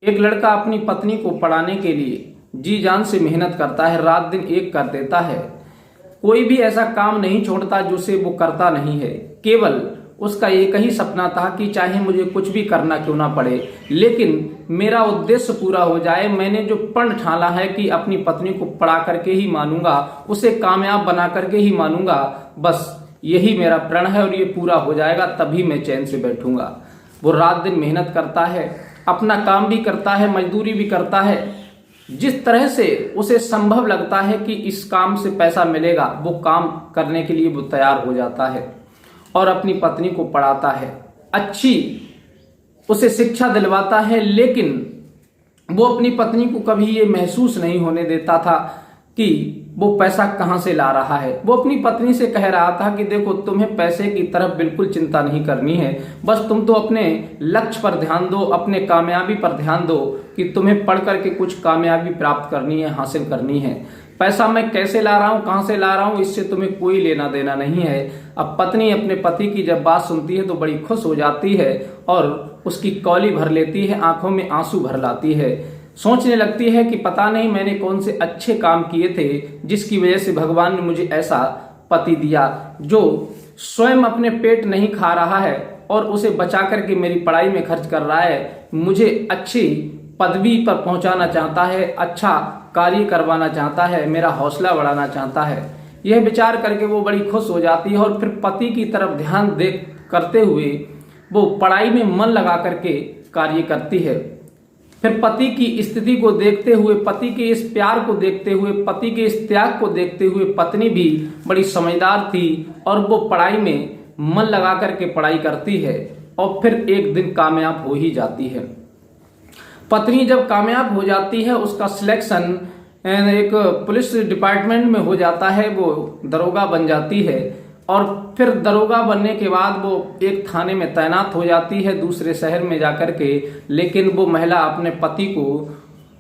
एक लड़का अपनी पत्नी को पढ़ाने के लिए जी जान से मेहनत करता है, रात दिन एक कर देता है। कोई भी ऐसा काम नहीं छोड़ता जिसे वो करता नहीं है। केवल उसका एक ही सपना था कि चाहे मुझे कुछ भी करना क्यों ना पड़े, लेकिन मेरा उद्देश्य पूरा हो जाए। मैंने जो प्रण ठाना है कि अपनी पत्नी को पढ़ा करके ही मानूंगा, उसे कामयाब बना करके ही मानूंगा, बस यही मेरा प्रण है और ये पूरा हो जाएगा तभी मैं चैन से बैठूंगा। वो रात दिन मेहनत करता है, अपना काम भी करता है, मजदूरी भी करता है। जिस तरह से उसे संभव लगता है कि इस काम से पैसा मिलेगा, वो काम करने के लिए वो तैयार हो जाता है और अपनी पत्नी को पढ़ाता है, अच्छी उसे शिक्षा दिलवाता है। लेकिन वो अपनी पत्नी को कभी ये महसूस नहीं होने देता था कि वो पैसा कहां से ला रहा है। वो अपनी पत्नी से कह रहा था कि देखो, तुम्हें पैसे की तरफ बिल्कुल चिंता नहीं करनी है, बस तुम तो अपने लक्ष्य पर ध्यान दो, अपने कामयाबी पर ध्यान दो कि तुम्हें पढ़ करके कुछ कामयाबी प्राप्त करनी है, हासिल करनी है। पैसा मैं कैसे ला रहा हूं, कहां से ला रहा हूं, इससे तुम्हें कोई लेना देना नहीं है। अब पत्नी अपने पति की जब बात सुनती है तो बड़ी खुश हो जाती है और उसकी कौली भर लेती है, आंखों में आंसू भर लाती है। सोचने लगती है कि पता नहीं मैंने कौन से अच्छे काम किए थे जिसकी वजह से भगवान ने मुझे ऐसा पति दिया, जो स्वयं अपने पेट नहीं खा रहा है और उसे बचा करके मेरी पढ़ाई में खर्च कर रहा है, मुझे अच्छी पदवी पर पहुंचाना चाहता है, अच्छा कार्य करवाना चाहता है, मेरा हौसला बढ़ाना चाहता है। यह विचार करके वो बड़ी खुश हो जाती है और फिर पति की तरफ ध्यान दे करते हुए वो पढ़ाई में मन लगा करके कार्य करती है। फिर पति की स्थिति को देखते हुए, पति के इस प्यार को देखते हुए, पति के इस त्याग को देखते हुए पत्नी भी बड़ी समझदार थी और वो पढ़ाई में मन लगा करके पढ़ाई करती है और फिर एक दिन कामयाब हो ही जाती है। पत्नी जब कामयाब हो जाती है, उसका सिलेक्शन एक पुलिस डिपार्टमेंट में हो जाता है, वो दरोगा बन जाती है और फिर दरोगा बनने के बाद वो एक थाने में तैनात हो जाती है दूसरे शहर में जाकर के। लेकिन वो महिला अपने पति को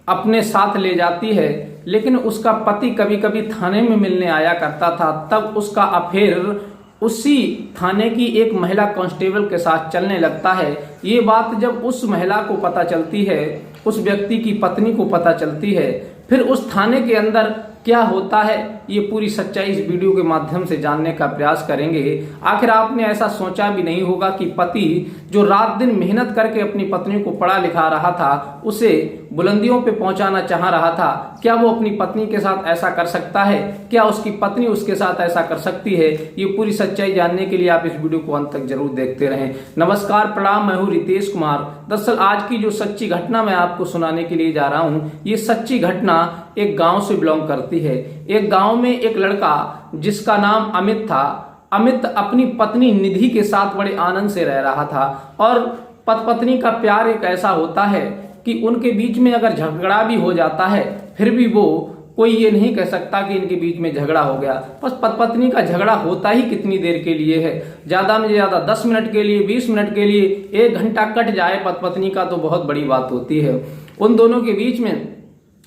अपने साथ ले जाती है, लेकिन उसका पति कभी कभी थाने में मिलने आया करता था। तब उसका अफेयर उसी थाने की एक महिला कांस्टेबल के साथ चलने लगता है। ये बात जब उस महिला को पता चलती है, उस व्यक्ति की पत्नी को पता चलती है, फिर उस थाने के अंदर क्या होता है, ये पूरी सच्चाई इस वीडियो के माध्यम से जानने का प्रयास करेंगे। आखिर आपने ऐसा सोचा भी नहीं होगा कि पति जो रात दिन मेहनत करके अपनी पत्नी को पढ़ा लिखा रहा था, उसे बुलंदियों पे पहुंचाना चाह रहा था, क्या वो अपनी पत्नी के साथ ऐसा कर सकता है? क्या उसकी पत्नी उसके साथ ऐसा कर सकती है? ये पूरी सच्चाई जानने के लिए आप इस वीडियो को अंत तक जरूर देखते रहें। नमस्कार, प्रणाम, मैं हूँ रितेश कुमार। दरअसल आज की जो सच्ची घटना मैं आपको सुनाने के लिए जा रहा हूँ, ये सच्ची घटना एक गांव से बिलोंग करती है। एक गांव में एक लड़का जिसका नाम अमित था। अमित अपनी पत्नी निधि के साथ बड़े आनंद से रह रहा था और पति पत्नी का प्यार एक ऐसा होता है कि उनके बीच में अगर झगड़ा भी हो जाता है, फिर भी वो कोई ये नहीं कह सकता कि इनके बीच में झगड़ा हो गया। बस पति पत्नी का झगड़ा होता ही कितनी देर के लिए है, ज्यादा में ज्यादा 10 मिनट के लिए, 20 मिनट के लिए, 1 घंटा कट जाए पति पत्नी का तो बहुत बड़ी बात होती है। उन दोनों के बीच में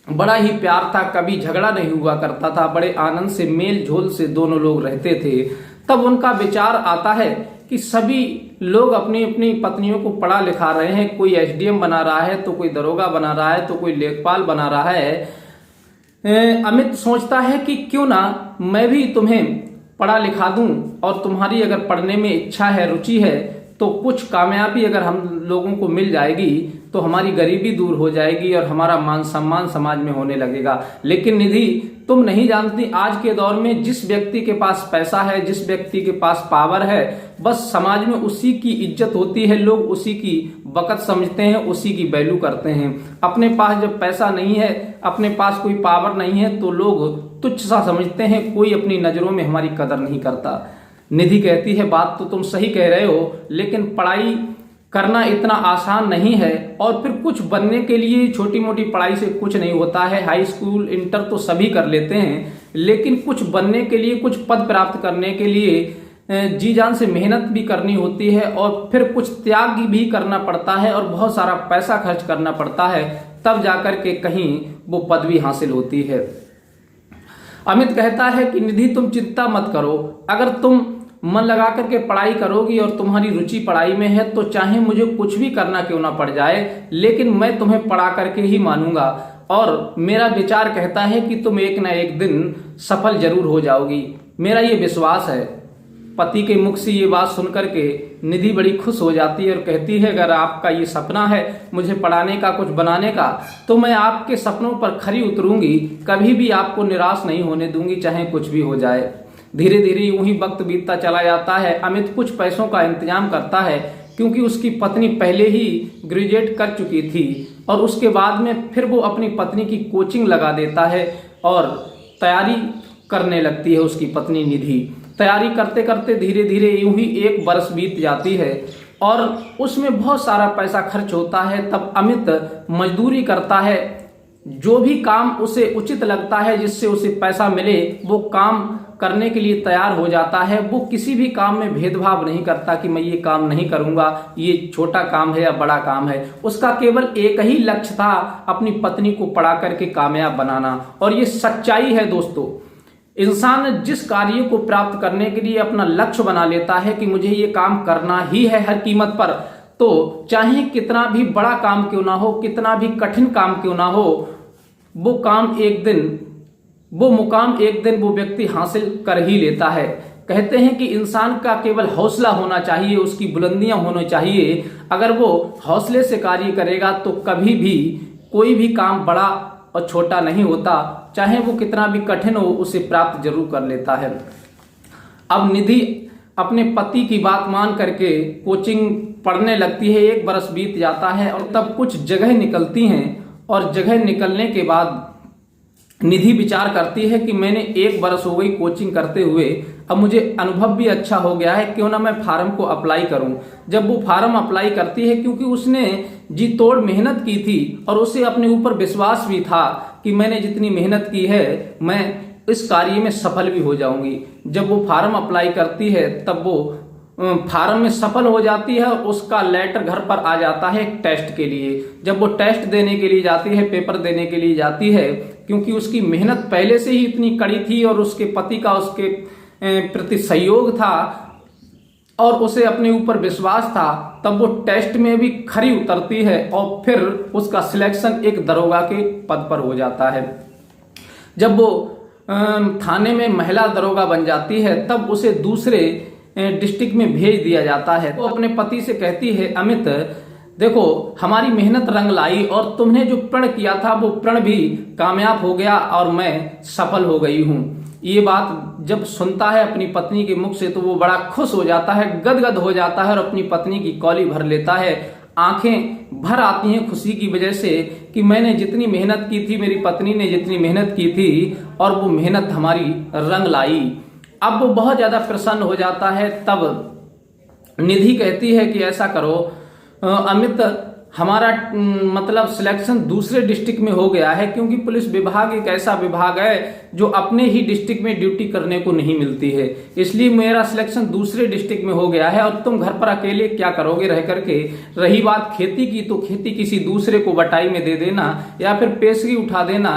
बड़ा ही प्यार था, कभी झगड़ा नहीं हुआ करता था, बड़े आनंद से मेल झोल से दोनों लोग रहते थे। तब उनका विचार आता है कि सभी लोग अपनी अपनी पत्नियों को पढ़ा लिखा रहे हैं, कोई एसडीएम बना रहा है तो कोई दरोगा बना रहा है तो कोई लेखपाल बना रहा है। अमित सोचता है कि क्यों ना मैं भी तुम्हें पढ़ा लिखा दूं और तुम्हारी अगर पढ़ने में इच्छा है, रुचि है, तो कुछ कामयाबी अगर हम लोगों को मिल जाएगी तो हमारी गरीबी दूर हो जाएगी और हमारा मान सम्मान समाज में होने लगेगा। लेकिन निधि, तुम नहीं जानती, आज के दौर में जिस व्यक्ति के पास पैसा है, जिस व्यक्ति के पास पावर है, बस समाज में उसी की इज्जत होती है, लोग उसी की बकत समझते हैं, उसी की वैल्यू करते हैं। अपने पास जब पैसा नहीं है, अपने पास कोई पावर नहीं है, तो लोग तुच्छ सा समझते हैं, कोई अपनी नजरों में हमारी कदर नहीं करता। निधि कहती है, बात तो तुम सही कह रहे हो, लेकिन पढ़ाई करना इतना आसान नहीं है और फिर कुछ बनने के लिए छोटी मोटी पढ़ाई से कुछ नहीं होता है। हाई स्कूल, इंटर तो सभी कर लेते हैं, लेकिन कुछ बनने के लिए, कुछ पद प्राप्त करने के लिए जी जान से मेहनत भी करनी होती है और फिर कुछ त्याग भी करना पड़ता है और बहुत सारा पैसा खर्च करना पड़ता है, तब जाकर के कहीं वो पदवी हासिल होती है। अमित कहता है कि निधि, तुम चिंता मत करो, अगर तुम मन लगा करके पढ़ाई करोगी और तुम्हारी रुचि पढ़ाई में है तो चाहे मुझे कुछ भी करना क्यों ना पड़ जाए, लेकिन मैं तुम्हें पढ़ा करके ही मानूंगा। और मेरा विचार कहता है कि तुम एक ना एक दिन सफल जरूर हो जाओगी, मेरा ये विश्वास है। पति के मुख से ये बात सुनकर के निधि बड़ी खुश हो जाती है और कहती है, अगर आपका ये सपना है मुझे पढ़ाने का, कुछ बनाने का, तो मैं आपके सपनों पर खरी उतरूंगी, कभी भी आपको निराश नहीं होने दूंगी, चाहे कुछ भी हो जाए। धीरे धीरे यूं ही वक्त बीतता चला जाता है। अमित कुछ पैसों का इंतजाम करता है, क्योंकि उसकी पत्नी पहले ही ग्रेजुएट कर चुकी थी, और उसके बाद में फिर वो अपनी पत्नी की कोचिंग लगा देता है और तैयारी करने लगती है उसकी पत्नी निधि। तैयारी करते करते धीरे धीरे यूं ही 1 बरस बीत जाती है और उसमें बहुत सारा पैसा खर्च होता है। तब अमित मजदूरी करता है, जो भी काम उसे उचित लगता है जिससे उसे पैसा मिले वो काम करने के लिए तैयार हो जाता है। वो किसी भी काम में भेदभाव नहीं करता कि मैं ये काम नहीं करूंगा, ये छोटा काम है या बड़ा काम है। उसका केवल एक ही लक्ष्य था, अपनी पत्नी को पढ़ा करके कामयाब बनाना। और ये सच्चाई है दोस्तों, इंसान जिस कार्य को प्राप्त करने के लिए अपना लक्ष्य बना लेता है कि मुझे ये काम करना ही है हर कीमत पर, तो चाहे कितना भी बड़ा काम क्यों ना हो, कितना भी कठिन काम क्यों ना हो, वो काम एक दिन, वो मुकाम एक दिन वो व्यक्ति हासिल कर ही लेता है। कहते हैं कि इंसान का केवल हौसला होना चाहिए, उसकी बुलंदियां होनी चाहिए। अगर वो हौसले से कार्य करेगा तो कभी भी कोई भी काम बड़ा और छोटा नहीं होता, चाहे वो कितना भी कठिन हो उसे प्राप्त जरूर कर लेता है। अब निधि अपने पति की बात मान करके कोचिंग पढ़ने लगती है। 1 बरस बीत जाता है और तब कुछ जगह निकलती हैं, और जगह निकलने के बाद निधि विचार करती है कि मैंने 1 बरस हो गई कोचिंग करते हुए, अब मुझे अनुभव भी अच्छा हो गया है, क्यों ना मैं फार्म को अप्लाई करूं। जब वो फार्म अप्लाई करती है, क्योंकि उसने जी तोड़ मेहनत की थी और उसे अपने ऊपर विश्वास भी था कि मैंने जितनी मेहनत की है मैं इस कार्य में सफल भी हो जाऊंगी। जब वो फार्म अप्लाई करती है तब वो फार्म में सफल हो जाती है और उसका लेटर घर पर आ जाता है एक टेस्ट के लिए। जब वो टेस्ट देने के लिए जाती है, पेपर देने के लिए जाती है, क्योंकि उसकी मेहनत पहले से ही इतनी कड़ी थी और उसके पति का उसके प्रति सहयोग था और उसे अपने ऊपर विश्वास था, तब वो टेस्ट में भी खरी उतरती है और फिर उसका सिलेक्शन एक दरोगा के पद पर हो जाता है। जब वो थाने में महिला दरोगा बन जाती है तब उसे दूसरे डिस्ट्रिक्ट में भेज दिया जाता है। तो अपने पति से कहती है, अमित देखो हमारी मेहनत रंग लाई और तुमने जो प्रण किया था वो प्रण भी कामयाब हो गया और मैं सफल हो गई हूँ। ये बात जब सुनता है अपनी पत्नी के मुख से तो वो बड़ा खुश हो जाता है, गदगद हो जाता है और अपनी पत्नी की कौली भर लेता है। आंखें भर आती हैं खुशी की वजह से कि मैंने जितनी मेहनत की थी, मेरी पत्नी ने जितनी मेहनत की थी और वो मेहनत हमारी रंग लाई। अब वो बहुत ज्यादा प्रसन्न हो जाता है। तब निधि कहती है कि ऐसा करो अमित, हमारा मतलब सिलेक्शन दूसरे डिस्ट्रिक्ट में हो गया है, क्योंकि पुलिस विभाग एक ऐसा विभाग है जो अपने ही डिस्ट्रिक्ट में ड्यूटी करने को नहीं मिलती है, इसलिए मेरा सिलेक्शन दूसरे डिस्ट्रिक्ट में हो गया है और तुम घर पर अकेले क्या करोगे रह करके। रही बात खेती की, तो खेती किसी दूसरे को बटाई में दे देना या फिर पेशगी उठा देना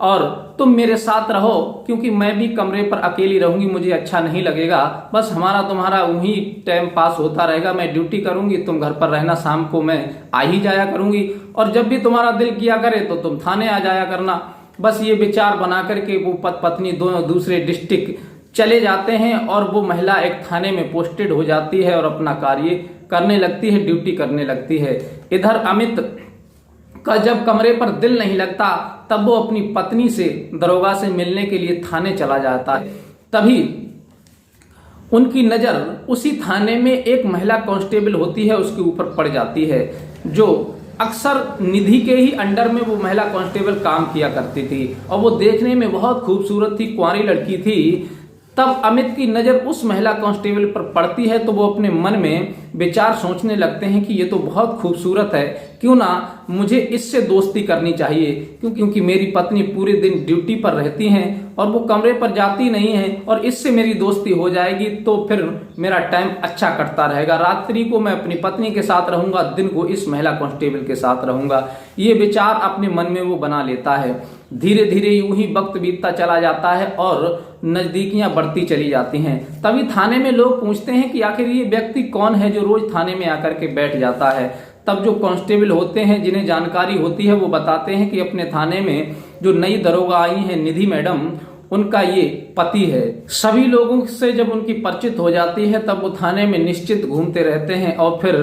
और तुम मेरे साथ रहो, क्योंकि मैं भी कमरे पर अकेली रहूंगी, मुझे अच्छा नहीं लगेगा। बस हमारा तुम्हारा वही टाइम पास होता रहेगा, मैं ड्यूटी करूंगी, तुम घर पर रहना, शाम को मैं आ ही जाया करूंगी और जब भी तुम्हारा दिल किया करे तो तुम थाने आ जाया करना। बस ये विचार बना करके वो पत्नी दोनों दूसरे डिस्ट्रिक्ट चले जाते हैं और वो महिला एक थाने में पोस्टेड हो जाती है और अपना कार्य करने लगती है, ड्यूटी करने लगती है। इधर अमित का जब कमरे पर दिल नहीं लगता तब वो अपनी पत्नी से, दरोगा से मिलने के लिए थाने चला जाता है। तभी उनकी नजर उसी थाने में एक महिला कांस्टेबल होती है उसके ऊपर पड़ जाती है, जो अक्सर निधि के ही अंडर में वो महिला कांस्टेबल काम किया करती थी और वो देखने में बहुत खूबसूरत थी, कुंवारी लड़की थी। तब अमित की नजर उस महिला कांस्टेबल पर पड़ती है तो वो अपने मन में विचार सोचने लगते हैं कि ये तो बहुत खूबसूरत है, क्यों ना मुझे इससे दोस्ती करनी चाहिए, क्योंकि मेरी पत्नी पूरे दिन ड्यूटी पर रहती हैं और वो कमरे पर जाती नहीं है और इससे मेरी दोस्ती हो जाएगी तो फिर मेरा टाइम अच्छा कटता रहेगा। रात्रि को मैं अपनी पत्नी के साथ रहूंगा, दिन को इस महिला कांस्टेबल के साथ रहूंगा। ये विचार अपने मन में वो बना लेता है। धीरे धीरे यूं ही वक्त बीतता चला जाता है और नजदीकियां बढ़ती चली जाती हैं। तभी थाने में लोग पूछते हैं कि आखिर ये व्यक्ति कौन है जो रोज थाने में आकर के बैठ जाता है। तब जो कांस्टेबल होते हैं जिन्हें जानकारी होती है वो बताते हैं कि अपने थाने में जो नई दरोगा आई हैं निधि मैडम, उनका ये पति है। सभी लोगों से जब उनकी परिचित हो जाती है तब वो थाने में निश्चित घूमते रहते हैं और फिर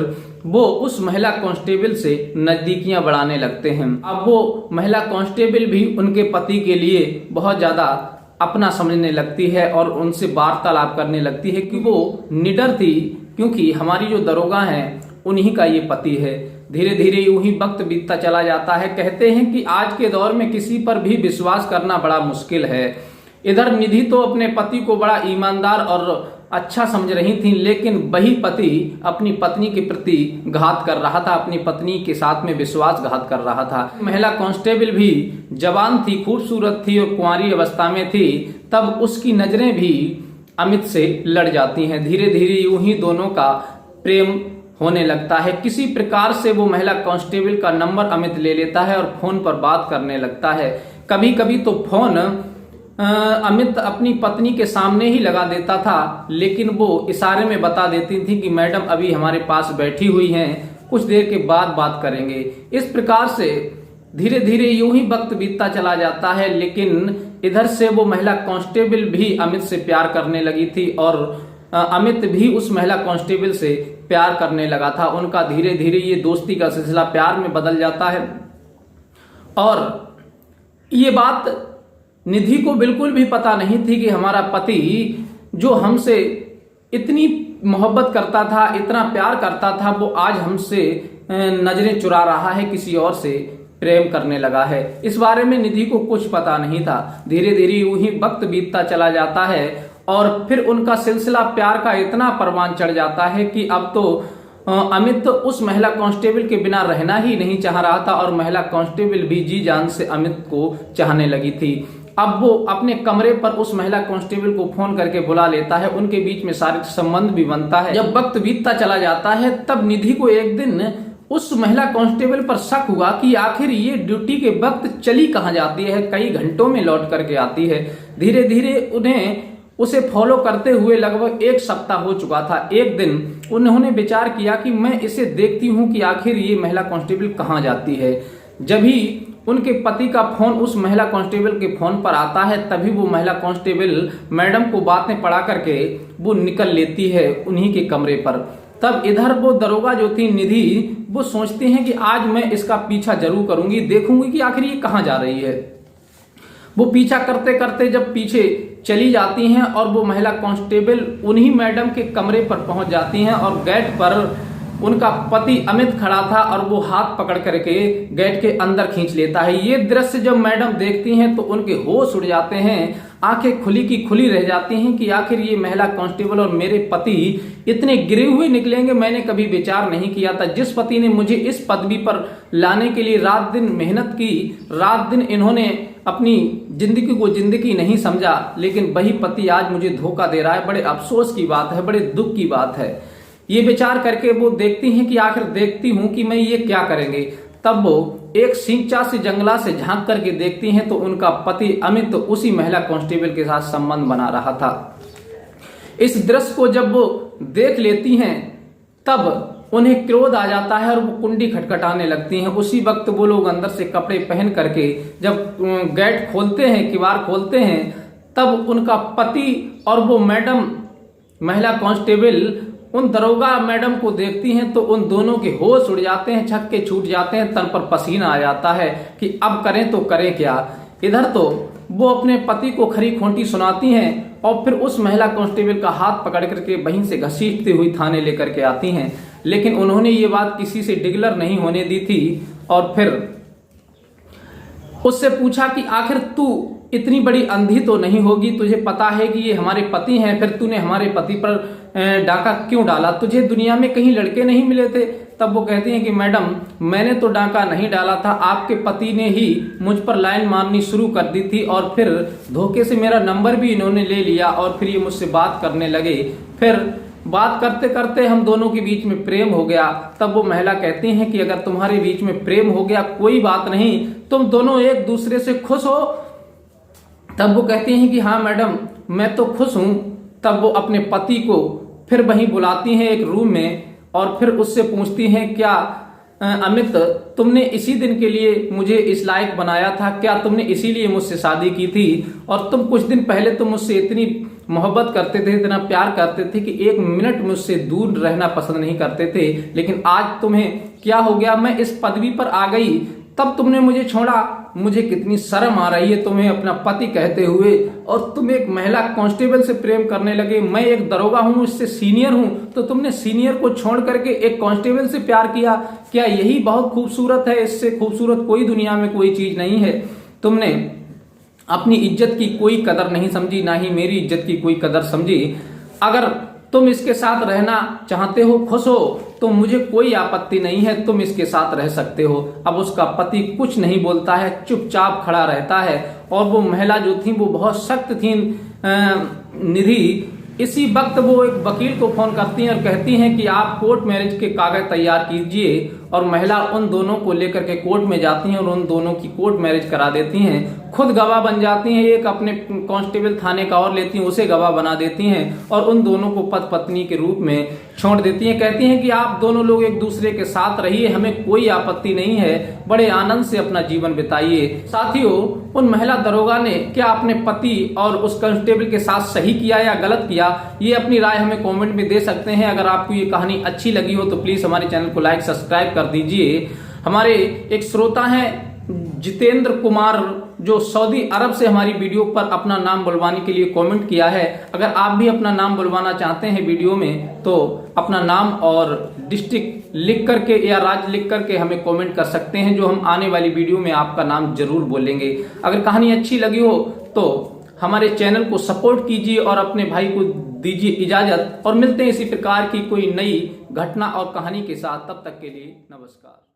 वो उस महिला कांस्टेबल से नजदीकियां बढ़ाने लगते हैं। अब वो महिला कांस्टेबल भी उनके पति के लिए बहुत ज्यादा अपना समझने लगती है और उनसे वार्तालाप करने लगती है कि वो निडर थी क्योंकि हमारी जो दरोगा है उन्हीं का ये पति है। धीरे धीरे यूं ही वक्त बीतता चला जाता है। कहते हैं कि आज के दौर में किसी पर भी विश्वास करना बड़ा मुश्किल है। इधर निधि तो अपने पति को बड़ा ईमानदार और अच्छा समझ रही थी, लेकिन वही पति अपनी पत्नी के प्रति घात कर रहा था, अपनी पत्नी के साथ में विश्वासघात कर रहा था। महिला कांस्टेबल भी जवान थी, खूबसूरत थी और कुंवारी अवस्था में थी। तब उसकी नजरें भी अमित से लड़ जाती हैं। धीरे धीरे यूं ही दोनों का प्रेम होने लगता है। किसी प्रकार से वो महिला कांस्टेबल का नंबर अमित ले लेता है और फोन पर बात करने लगता है। कभी कभी तो फोन अमित अपनी पत्नी के सामने ही लगा देता था, लेकिन वो इशारे में बता देती थी कि मैडम अभी हमारे पास बैठी हुई हैं, कुछ देर के बाद बात करेंगे। इस प्रकार से धीरे धीरे यूं ही वक्त बीतता चला जाता है। लेकिन इधर से वो महिला कांस्टेबल भी अमित से प्यार करने लगी थी और अमित भी उस महिला कांस्टेबल से प्यार करने लगा था। उनका धीरे धीरे ये दोस्ती का सिलसिला प्यार में बदल जाता है और ये बात निधि को बिल्कुल भी पता नहीं थी कि हमारा पति जो हमसे इतनी मोहब्बत करता था, इतना प्यार करता था, वो आज हमसे नजरें चुरा रहा है, किसी और से प्रेम करने लगा है। इस बारे में निधि को कुछ पता नहीं था। धीरे धीरे यूं ही वक्त बीतता चला जाता है और फिर उनका सिलसिला प्यार का इतना परवान चढ़ जाता है कि अब तो अमित तो उस महिला कांस्टेबल के बिना रहना ही नहीं चाह रहा था और महिला कांस्टेबल भी जी जान से अमित को चाहने लगी थी। अब वो अपने कमरे पर उस महिला कांस्टेबल को फोन करके बुला लेता है। उनके बीच में शारीरिक संबंध भी बनता है। जब वक्त बीतता चला जाता है तब निधि को एक दिन उस महिला कांस्टेबल पर शक हुआ कि आखिर ये ड्यूटी के वक्त चली कहाँ जाती है, कई घंटों में लौट करके आती है। धीरे धीरे उन्हें उसे फॉलो करते हुए लगभग 1 सप्ताह हो चुका था। एक दिन उन्होंने विचार किया कि मैं इसे देखती हूँ कि आखिर ये महिला कांस्टेबल कहाँ जाती है। जब ही उनके पति का फोन उस महिला कांस्टेबल के फोन पर आता है तभी वो महिला कांस्टेबल मैडम को बातें पढ़ा करके वो निकल लेती है उन्हीं के कमरे पर। तब इधर वो दरोगा जो थी निधि, वो सोचती हैं कि आज मैं इसका पीछा जरूर करूंगी, देखूंगी कि आखिर ये कहाँ जा रही है। वो पीछा करते करते जब पीछे चली जाती हैं और वो महिला कांस्टेबल उन्हीं मैडम के कमरे पर पहुंच जाती हैं और गेट पर उनका पति अमित खड़ा था और वो हाथ पकड़ करके गेट के अंदर खींच लेता है। ये दृश्य जब मैडम देखती हैं तो उनके होश उड़ जाते हैं, आंखें खुली की खुली रह जाती हैं कि आखिर ये महिला कांस्टेबल और मेरे पति इतने गिरे हुए निकलेंगे, मैंने कभी विचार नहीं किया था। जिस पति ने मुझे इस पदवी पर लाने के लिए रात दिन मेहनत की, रात दिन इन्होंने अपनी जिंदगी को जिंदगी नहीं समझा, लेकिन वही पति आज मुझे धोखा दे रहा है। बड़े अफसोस की बात है, बड़े दुख की बात है। ये विचार करके वो देखती हैं कि आखिर देखती हूं कि मैं ये क्या करेंगे। तब वो एक सिंचा से जंगला से झांक करके देखती हैं तो उनका पति अमित तो उसी महिला कांस्टेबल के साथ संबंध बना रहा था। इस दृश्य को जब वो देख लेती हैं तब उन्हें क्रोध आ जाता है और वो कुंडी खटखटाने लगती हैं। उसी वक्त वो लोग अंदर से कपड़े पहन करके जब गेट खोलते हैं, किवाड़ खोलते हैं, तब उनका पति और वो मैडम महिला कांस्टेबल उन दरोगा मैडम को देखती हैं तो उन दोनों के होश उड़ जाते हैं, छक्के छूट जाते हैं, तन पर पसीना आ जाता है कि अब करें तो करें क्या। इधर तो वो अपने पति को खरी खोटी सुनाती हैं और फिर उस महिला कांस्टेबल का हाथ पकड़ करके वहीं से घसीटती हुई थाने लेकर के आती हैं। लेकिन उन्होंने ये बात किसी से डिक्लेयर नहीं होने दी थी और फिर उससे पूछा कि आखिर तू इतनी बड़ी अंधी तो नहीं होगी, तुझे पता है कि ये हमारे पति हैं, फिर तूने हमारे पति पर डाका क्यों डाला, तुझे दुनिया में कहीं लड़के नहीं मिले थे। तब वो कहती हैं कि मैडम मैंने तो डाका नहीं डाला था, आपके पति ने ही मुझ पर लाइन मारनी शुरू कर दी थी और फिर धोखे से मेरा नंबर भी इन्होंने ले लिया और फिर ये मुझसे बात करने लगे। फिर बात करते करते हम दोनों के बीच में प्रेम हो गया। तब वो महिला कहती हैं कि अगर तुम्हारे बीच में प्रेम हो गया कोई बात नहीं, तुम दोनों एक दूसरे से खुश हो। तब वो कहती हैं कि हाँ मैडम मैं तो खुश हूं। तब वो अपने पति को फिर वहीं बुलाती हैं एक रूम में और फिर उससे पूछती हैं, क्या अमित, तुमने इसी दिन के लिए मुझे इस लायक बनाया था? क्या तुमने इसीलिए मुझसे शादी की थी? और तुम कुछ दिन पहले तुम मुझसे इतनी मोहब्बत करते थे, इतना प्यार करते थे कि एक मिनट मुझसे दूर रहना पसंद नहीं करते थे, लेकिन आज तुम्हें क्या हो गया? मैं इस पदवी पर आ गई, तब तुमने मुझे छोड़ा। मुझे कितनी शर्म आ रही है तुम्हें अपना पति कहते हुए, और तुम एक महिला कांस्टेबल से प्रेम करने लगे। मैं एक दरोगा हूं, इससे सीनियर हूं, तो तुमने सीनियर को छोड़ करके एक कांस्टेबल से प्यार किया। क्या यही बहुत खूबसूरत है? इससे खूबसूरत कोई दुनिया में कोई चीज नहीं है। तुमने अपनी इज्जत की कोई कदर नहीं समझी, ना ही मेरी इज्जत की कोई कदर समझी। अगर तुम इसके साथ रहना चाहते हो, खुश हो, तो मुझे कोई आपत्ति नहीं है, तुम इसके साथ रह सकते हो। अब उसका पति कुछ नहीं बोलता है, चुपचाप खड़ा रहता है। और वो महिला जो थी वो बहुत सख्त थी, निधि। इसी वक्त वो एक वकील को फोन करती हैं और कहती हैं कि आप कोर्ट मैरिज के कागज तैयार कीजिए। और महिला उन दोनों को लेकर के कोर्ट में जाती हैं और उन दोनों की कोर्ट मैरिज करा देती हैं। खुद गवाह बन जाती हैं, एक अपने कांस्टेबल थाने का और लेती हैं, उसे गवाह बना देती हैं और उन दोनों को पति पत्नी के रूप में छोड़ देती हैं। कहती हैं कि आप दोनों लोग एक दूसरे के साथ रहिए, हमें कोई आपत्ति नहीं है, बड़े आनंद से अपना जीवन बिताइए। साथियों, उन महिला दरोगा ने क्या अपने पति और उस कांस्टेबल के साथ सही किया या गलत किया, ये अपनी राय हमें कमेंट में दे सकते हैं। अगर आपको ये कहानी अच्छी लगी हो तो प्लीज हमारे चैनल को लाइक सब्सक्राइब कर दीजिए। हमारे एक श्रोता हैं जितेंद्र कुमार, जो सऊदी अरब से हमारी वीडियो पर अपना नाम बुलवाने के लिए कमेंट किया है। अगर आप भी अपना नाम बुलवाना चाहते हैं वीडियो में, तो अपना नाम और डिस्ट्रिक्ट लिख करके या राज्य लिख करके हमें कमेंट कर सकते हैं, जो हम आने वाली वीडियो में आपका नाम जरूर बोलेंगे। अगर कहानी अच्छी लगी हो तो हमारे चैनल को सपोर्ट कीजिए और अपने भाई को दीजिए इजाजत। और मिलते हैं इसी प्रकार की कोई नई घटना और कहानी के साथ। तब तक के लिए नमस्कार।